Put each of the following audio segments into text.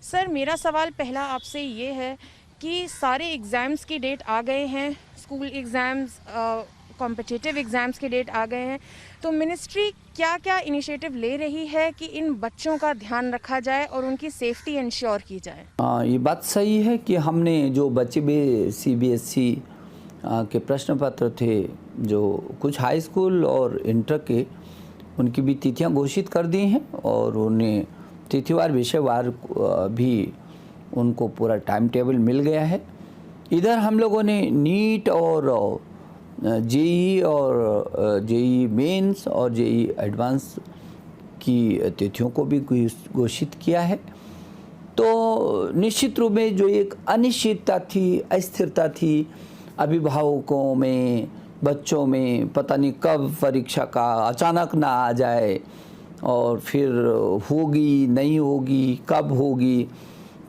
Sir मेरा सवाल पहला आपसे ये है कि सारे एग्ज़ाम्स की डेट आ गए हैं, स्कूल एग्ज़ाम्स, कॉम्पिटिटिव एग्ज़ाम्स के डेट आ गए हैं, तो मिनिस्ट्री क्या-क्या इनिशिएटिव ले रही है कि इन बच्चों का ध्यान रखा जाए और उनकी सेफ्टी इंश्योर की जाए? ये बात सही है कि हमने जो बच्चे भी सीबीएसई के प्रश्न पत्र थे, जो कुछ हाई स्कूल और इंटर के, उनकी भी तिथियां घोषित कर दी हैं और उन्हें तिथिवार विषयवार भी उनको पूरा टाइम टेबल मिल गया है। इधर हम लोगों ने नीट और जेई और जेई मेंस और जेई एडवांस की तिथियों को भी घोषित किया है। तो निश्चित रूप में जो एक अनिश्चितता थी, अस्थिरता थी अभिभावकों में, बच्चों में, पता नहीं कब परीक्षा का अचानक ना आ जाए और फिर होगी नहीं होगी, कब होगी,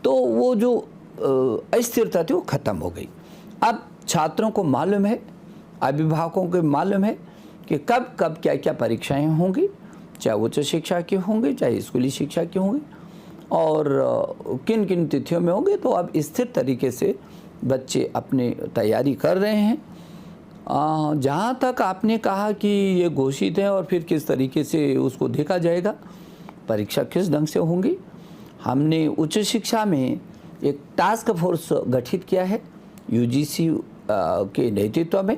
तो वो जो अस्थिरता थी वो ख़त्म हो गई। अब छात्रों को मालूम है, अभिभावकों को मालूम है कि कब कब क्या क्या परीक्षाएं होंगी, चाहे उच्च शिक्षा की होंगी, चाहे स्कूली शिक्षा की होंगी और किन किन तिथियों में होंगे। तो अब स्थिर तरीके से बच्चे अपनी तैयारी कर रहे हैं। जहाँ तक आपने कहा कि ये घोषित है और फिर किस तरीके से उसको देखा जाएगा, परीक्षा किस ढंग से होंगी, हमने उच्च शिक्षा में एक टास्क फोर्स गठित किया है यूजीसी के नेतृत्व में।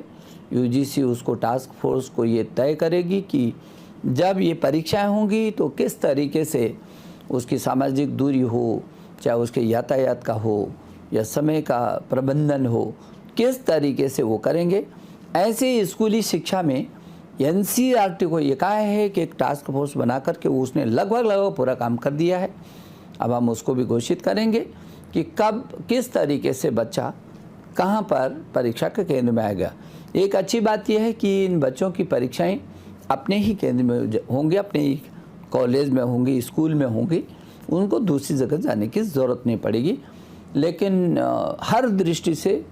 यूजीसी उसको टास्क फोर्स को ये तय करेगी कि जब ये परीक्षाएं होंगी तो किस तरीके से उसकी सामाजिक दूरी हो, चाहे उसके यातायात का हो या समय का प्रबंधन हो, किस तरीके से वो करेंगे। ऐसे स्कूली शिक्षा में एनसीईआरटी को ये कहा है कि एक टास्क फोर्स बना करके उसने लगभग पूरा काम कर दिया है। अब हम उसको भी घोषित करेंगे कि कब किस तरीके से बच्चा कहाँ पर परीक्षा के केंद्र में आएगा। एक अच्छी बात यह है कि इन बच्चों की परीक्षाएं अपने ही केंद्र में होंगी, अपने ही कॉलेज में होंगी, स्कूल में होंगी, उनको दूसरी जगह जाने की ज़रूरत नहीं पड़ेगी। लेकिन हर दृष्टि से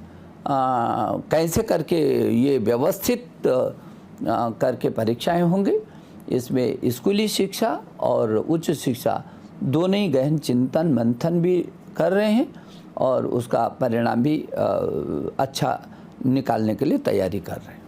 कैसे करके ये व्यवस्थित करके परीक्षाएं होंगी, इसमें स्कूली शिक्षा और उच्च शिक्षा दोनों ही गहन चिंतन मंथन भी कर रहे हैं और उसका परिणाम भी अच्छा निकालने के लिए तैयारी कर रहे हैं।